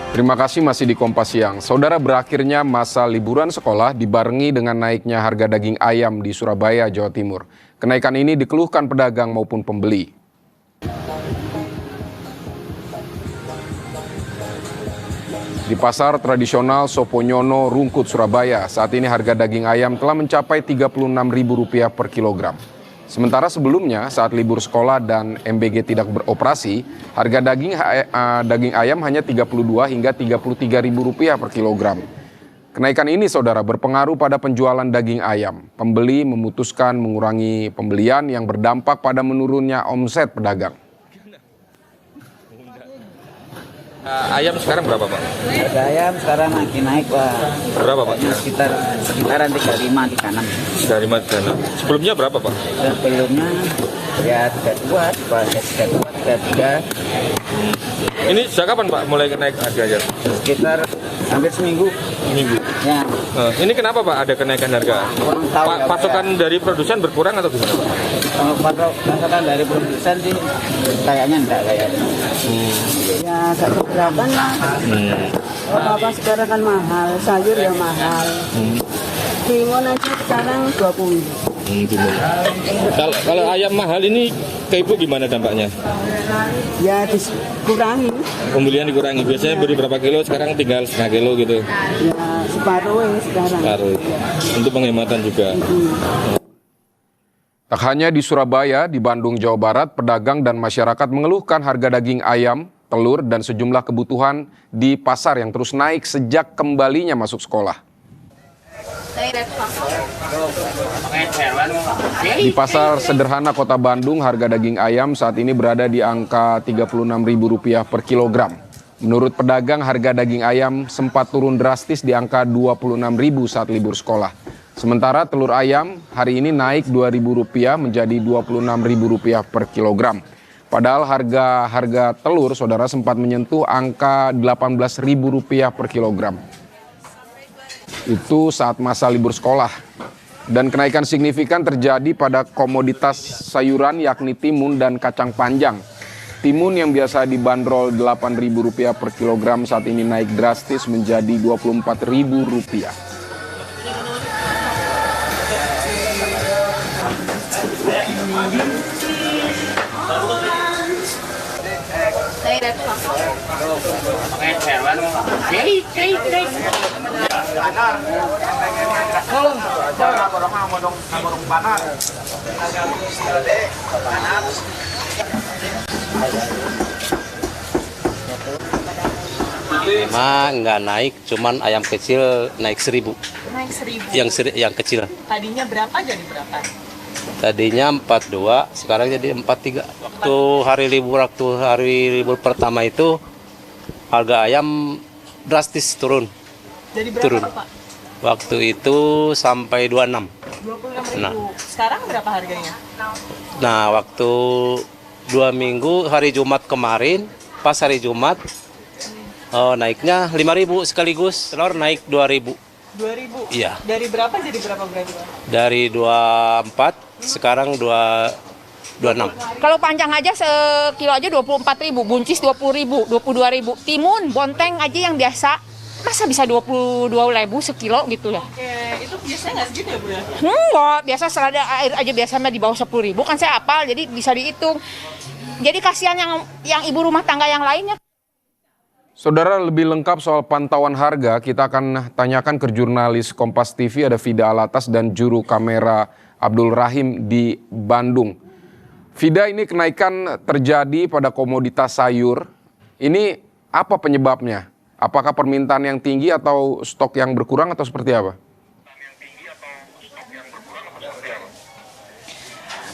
Terima kasih masih di Kompas Siang. Saudara, berakhirnya masa liburan sekolah dibarengi dengan naiknya harga daging ayam di Surabaya, Jawa Timur. Kenaikan ini dikeluhkan pedagang maupun pembeli. Di pasar tradisional Soponyono, Rungkut, Surabaya, saat ini harga daging ayam telah mencapai Rp36.000 per kilogram. Sementara sebelumnya, saat libur sekolah dan MBG tidak beroperasi, harga daging ayam hanya Rp32 hingga Rp33.000 per kilogram. Kenaikan ini, saudara, berpengaruh pada penjualan daging ayam. Pembeli memutuskan mengurangi pembelian yang berdampak pada menurunnya omset pedagang. Ayam sekarang berapa, Pak? Harga ayam sekarang lagi naik, Pak. Berapa, Pak? Sekitaran 35, 36. 35. Sebelumnya berapa, Pak? Sebelumnya ya 32, Pak. 32, 33. Ini sejak kapan, Pak, mulai naik harganya? Sekitar hampir seminggu. Minggu. Ya. Ini kenapa, Pak, ada kenaikan harga? Kurang tahu ya, Pak. Pasokan dari produsen berkurang atau gimana, Pak? Kalau pasokan dari produsen sih kayaknya enggak kayaknya. Ya agak keberatan lah. Apa-apa sekarang kan mahal, sayur ya mahal. Timun aja sekarang 20. Kalau ayam mahal ini ke Ibu gimana dampaknya? Ya dikurangi. Pembelian dikurangi. Biasanya beri berapa kilo, sekarang tinggal setengah kilo gitu. Ya separuh ya sekarang. Separuh. Untuk penghematan juga. Tak hanya di Surabaya, di Bandung, Jawa Barat, pedagang dan masyarakat mengeluhkan harga daging ayam, telur, dan sejumlah kebutuhan di pasar yang terus naik sejak kembalinya masuk sekolah. Di pasar sederhana Kota Bandung, harga daging ayam saat ini berada di angka Rp36.000 per kilogram. Menurut pedagang, harga daging ayam sempat turun drastis di angka Rp26.000 saat libur sekolah. Sementara telur ayam hari ini naik Rp2.000 menjadi Rp26.000 per kilogram. Padahal harga telur, saudara, sempat menyentuh angka Rp18.000 per kilogram. Itu saat masa libur sekolah. Dan kenaikan signifikan terjadi pada komoditas sayuran yakni timun dan kacang panjang. Timun yang biasa dibanderol Rp8.000 per kilogram saat ini naik drastis menjadi Rp24.000. Nggak naik, cuman ayam kecil naik 1.000. Naik 1.000. Yang kecil. Tadinya berapa jadi berapa? Tadinya 42, sekarang jadi 43. Waktu hari libur pertama itu harga ayam drastis turun. Jadi berapa, turun. Pak? Waktu itu sampai 26. 26.000. Nah. Sekarang berapa harganya? Nah, waktu 2 minggu hari Jumat kemarin, pas hari Jumat naiknya 5.000 sekaligus, telur naik 2.000. 2.000? Iya. Dari berapa jadi berapa berarti, Pak? Dari 24, sekarang 26. Kalau panjang aja sekilo aja 24.000, buncis 20.000, 22.000. Timun, bonteng aja yang biasa, masa bisa 22.000 sekilo gitu ya? Oke, itu biasanya nggak segitu ya, Bu ya? Enggak, biasa selada air aja biasanya di bawah 10.000, kan saya hafal, jadi bisa dihitung. Jadi kasihan yang ibu rumah tangga yang lainnya. Saudara, lebih lengkap soal pantauan harga, kita akan tanyakan ke jurnalis Kompas TV, ada Vida Alatas dan juru kamera Abdul Rahim di Bandung. Vida, ini kenaikan terjadi pada komoditas sayur. Ini apa penyebabnya? Apakah permintaan yang tinggi atau stok yang berkurang atau seperti apa?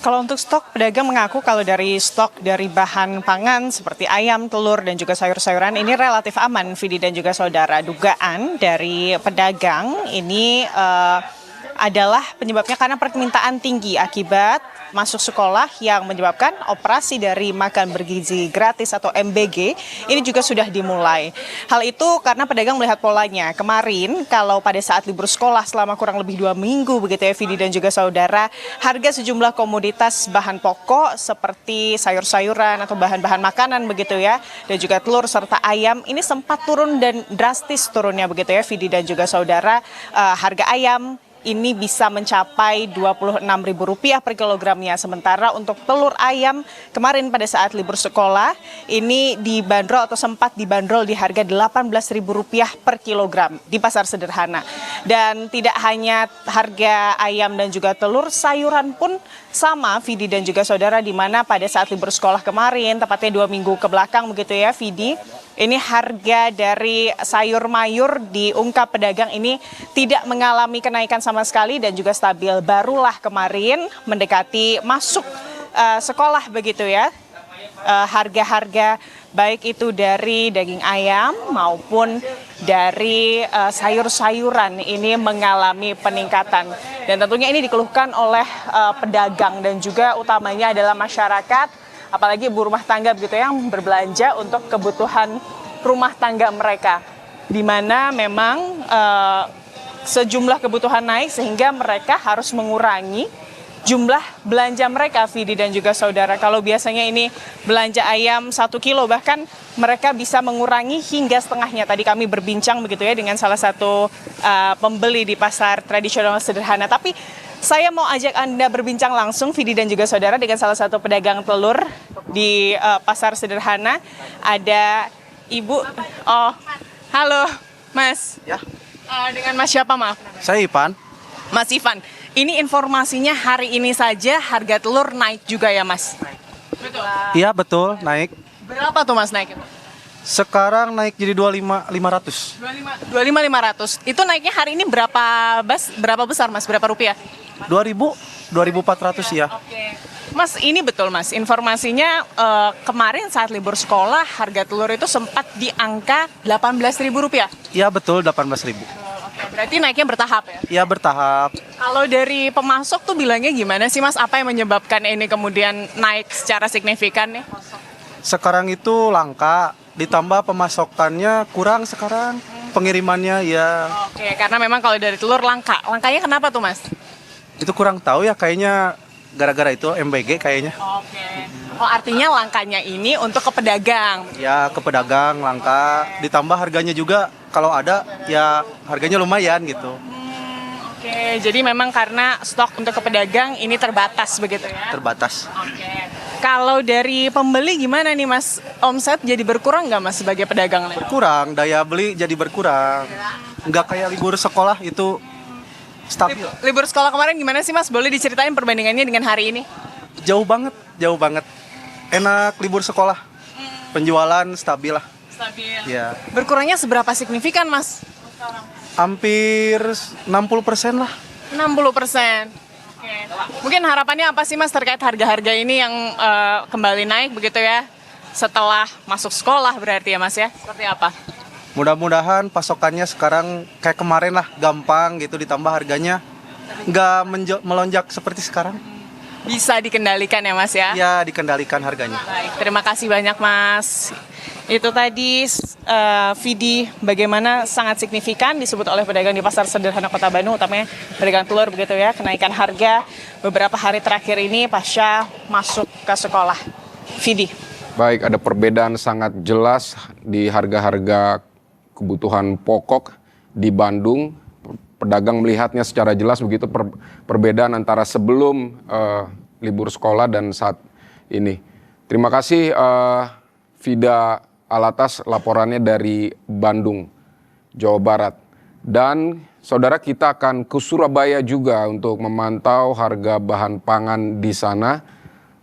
Kalau untuk stok, pedagang mengaku kalau dari stok dari bahan pangan seperti ayam, telur, dan juga sayur-sayuran ini relatif aman, Vidi dan juga saudara. Dugaan dari pedagang ini adalah penyebabnya karena permintaan tinggi akibat masuk sekolah yang menyebabkan operasi dari makan bergizi gratis atau MBG ini juga sudah dimulai. Hal itu karena pedagang melihat polanya. Kemarin kalau pada saat libur sekolah selama kurang lebih 2 minggu begitu ya Vidi dan juga saudara, harga sejumlah komoditas bahan pokok seperti sayur-sayuran atau bahan-bahan makanan begitu ya, dan juga telur serta ayam ini sempat turun dan drastis turunnya begitu ya Vidi dan juga saudara. Harga ayam ini bisa mencapai Rp26.000 per kilogramnya. Sementara untuk telur ayam kemarin pada saat libur sekolah ini dibanderol atau sempat dibanderol di harga Rp18.000 per kilogram di pasar sederhana. Dan tidak hanya harga ayam dan juga telur, sayuran pun sama Vidi dan juga saudara, di mana pada saat libur sekolah kemarin, tepatnya 2 minggu ke belakang begitu ya Vidi, ini harga dari sayur mayur diungkap pedagang ini tidak mengalami kenaikan sama sekali dan juga stabil. Barulah kemarin mendekati masuk sekolah begitu ya, harga-harga baik itu dari daging ayam maupun dari sayur-sayuran ini mengalami peningkatan. Dan tentunya ini dikeluhkan oleh pedagang dan juga utamanya adalah masyarakat, apalagi ibu rumah tangga begitu yang berbelanja untuk kebutuhan rumah tangga mereka, di mana memang sejumlah kebutuhan naik sehingga mereka harus mengurangi jumlah belanja mereka, Vidi dan juga saudara. Kalau biasanya ini belanja ayam 1 kilo, bahkan mereka bisa mengurangi hingga setengahnya. Tadi kami berbincang begitu ya dengan salah satu pembeli di pasar tradisional sederhana. Tapi saya mau ajak Anda berbincang langsung, Vidi dan juga saudara, dengan salah satu pedagang telur di pasar sederhana. Ada Ibu. Oh, halo Mas. Ya. Dengan Mas siapa, maaf? Saya Ipan. Mas Ivan, ini informasinya hari ini saja harga telur naik juga ya Mas? Betul. Iya betul, naik. Berapa tuh Mas naik itu? Sekarang naik jadi 25.500. 25.500. Itu naiknya hari ini berapa besar Mas? Berapa rupiah? 2.400 ya. Oke. Mas, ini betul Mas, informasinya kemarin saat libur sekolah harga telur itu sempat di angka Rp18.000. Iya betul, 18.000. Berarti naiknya bertahap ya? Iya bertahap. Kalau dari pemasok tuh bilangnya gimana sih Mas? Apa yang menyebabkan ini kemudian naik secara signifikan nih? Sekarang itu langka, ditambah pemasokannya kurang sekarang. Pengirimannya ya. Oke, karena memang kalau dari telur langka. Langkanya kenapa tuh Mas? Itu kurang tahu ya, kayaknya gara-gara itu MBG kayaknya. Oke. Oh, artinya langkanya ini untuk ke pedagang. Ya ke pedagang langka, ditambah harganya juga kalau ada ya harganya lumayan gitu. Oke, jadi memang karena stok untuk ke pedagang ini terbatas begitu ya? Terbatas. Oke. Kalau dari pembeli gimana nih Mas? Omset jadi berkurang nggak Mas sebagai pedagang? Berkurang, daya beli jadi berkurang. Nggak kayak libur sekolah itu stabil. Libur sekolah kemarin gimana sih Mas? Boleh diceritain perbandingannya dengan hari ini? Jauh banget, jauh banget. Enak libur sekolah. Penjualan stabil lah. Stabil. Ya. Berkurangnya seberapa signifikan Mas? Hampir 60% lah. 60%. Oke. Mungkin harapannya apa sih Mas terkait harga-harga ini yang kembali naik begitu ya? Setelah masuk sekolah berarti ya Mas ya? Seperti apa? Mudah-mudahan pasokannya sekarang kayak kemarin lah, gampang gitu, ditambah harganya nggak melonjak seperti sekarang. Bisa dikendalikan ya Mas ya? Ya, dikendalikan harganya. Baik, terima kasih banyak Mas. Itu tadi Vidi bagaimana sangat signifikan disebut oleh pedagang di pasar sederhana Kota Bandung, utamanya pedagang telur begitu ya, kenaikan harga beberapa hari terakhir ini pasca masuk ke sekolah. Vidi. Baik, ada perbedaan sangat jelas di harga-harga kebutuhan pokok di Bandung. Pedagang melihatnya secara jelas begitu perbedaan antara sebelum libur sekolah dan saat ini. Terima kasih Vida Alatas laporannya dari Bandung, Jawa Barat. Dan saudara, kita akan ke Surabaya juga untuk memantau harga bahan pangan di sana.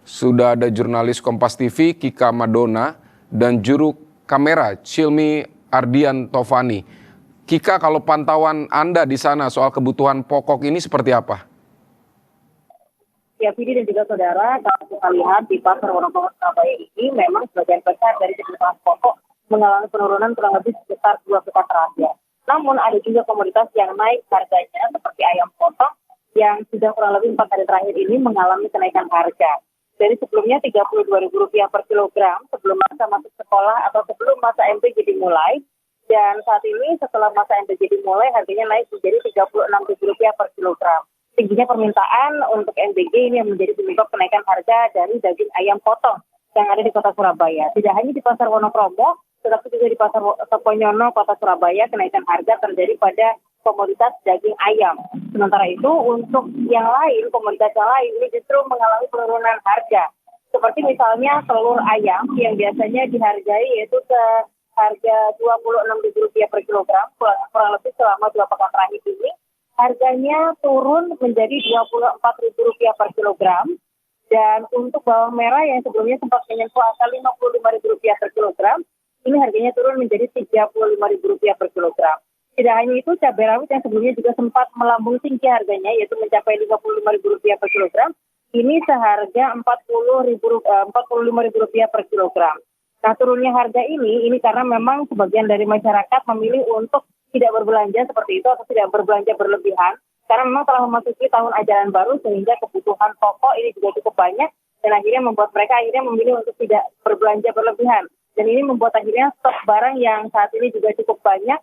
Sudah ada jurnalis Kompas TV Kika Madona dan juru kamera Cilmi Ardian Tovani. Kika, kalau pantauan Anda di sana soal kebutuhan pokok ini seperti apa? Ya, Vidi dan juga saudara, kalau kita lihat di pasar Wonokromo Surabaya ini memang sebagian besar dari kebutuhan pokok mengalami penurunan kurang lebih sekitar 2 pekan terakhir. Namun ada juga komoditas yang naik harganya seperti ayam potong yang sudah kurang lebih 4 hari terakhir ini mengalami kenaikan harga. Dari sebelumnya Rp32.000 per kilogram sebelum masa masuk sekolah atau sebelum masa MBG dimulai. Dan saat ini setelah masa MBG dimulai harganya naik menjadi Rp36.000 per kilogram. Tingginya permintaan untuk MBG ini yang menjadi penyebab kenaikan harga dari daging ayam potong yang ada di kota Surabaya. Tidak hanya di Pasar Wonokromo, tetapi juga di Pasar Soponyono, kota Surabaya, kenaikan harga terjadi pada komoditas daging ayam. Sementara itu untuk yang lain, komoditas yang lain ini justru mengalami penurunan harga. Seperti misalnya telur ayam yang biasanya dihargai yaitu harga Rp26.000 per kilogram, kurang lebih selama 2 pekan terakhir ini, harganya turun menjadi Rp24.000 per kilogram. Dan untuk bawang merah yang sebelumnya sempat menyentuh angka Rp55.000 per kilogram, ini harganya turun menjadi Rp35.000 per kilogram. Tidak hanya itu, cabai rawit yang sebelumnya juga sempat melambung tinggi harganya, yaitu mencapai Rp55.000 per kilogram, ini seharga Rp45.000 per kilogram. Nah, turunnya harga ini karena memang sebagian dari masyarakat memilih untuk tidak berbelanja seperti itu atau tidak berbelanja berlebihan, karena memang telah memasuki tahun ajaran baru sehingga kebutuhan pokok ini juga cukup banyak dan akhirnya membuat mereka memilih untuk tidak berbelanja berlebihan. Dan ini membuat akhirnya stok barang yang saat ini juga cukup banyak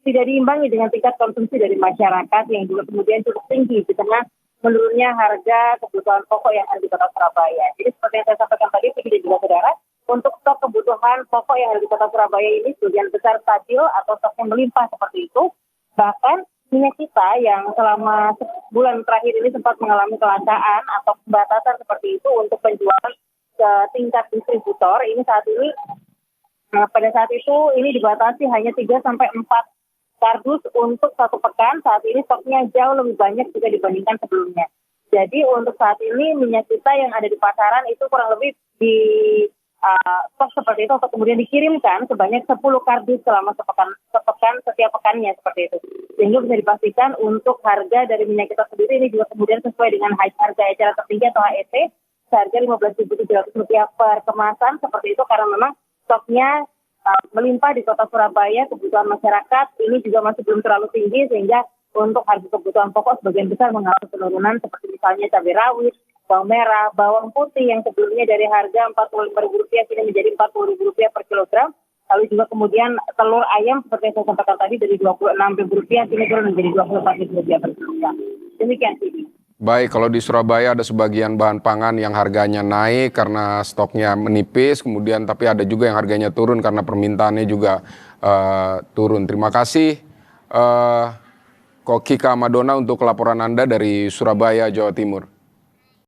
tidak diimbangi dengan tingkat konsumsi dari masyarakat yang juga kemudian cukup tinggi di tengah menurunnya harga kebutuhan pokok yang ada di kota Surabaya. Jadi seperti yang saya sampaikan tadi, dan juga saudara, untuk stok kebutuhan pokok yang ada di kota Surabaya ini sebagian besar stabil atau stoknya melimpah seperti itu. Bahkan minyak kita yang selama bulan terakhir ini sempat mengalami kelangkaan atau pembatasan seperti itu untuk penjualan ke tingkat distributor, ini saat ini pada saat itu ini dibatasi hanya 3-4 kardus untuk 1 pekan. Saat ini stoknya jauh lebih banyak jika dibandingkan sebelumnya. Jadi untuk saat ini minyak kita yang ada di pasaran itu kurang lebih di stok seperti itu untuk kemudian dikirimkan sebanyak 10 kardus selama sepekan setiap pekannya seperti itu. Sehingga bisa dipastikan untuk harga dari minyak kita sendiri ini juga kemudian sesuai dengan harga eceran tertinggi atau HET seharga Rp15.700 per kemasan seperti itu, karena memang stoknya melimpah di kota Surabaya. Kebutuhan masyarakat ini juga masih belum terlalu tinggi sehingga untuk harga kebutuhan pokok sebagian besar mengalami penurunan seperti misalnya cabai rawit, bawang merah, bawang putih yang sebelumnya dari harga Rp45.000 kini menjadi Rp40.000 per kilogram. Lalu juga kemudian telur ayam seperti yang saya sampaikan tadi dari Rp26.000 kini turun menjadi Rp24.000 per kilogram. Demikian sih. Baik, kalau di Surabaya ada sebagian bahan pangan yang harganya naik karena stoknya menipis, kemudian tapi ada juga yang harganya turun karena permintaannya juga turun. Terima kasih Kika Madona untuk laporan Anda dari Surabaya, Jawa Timur.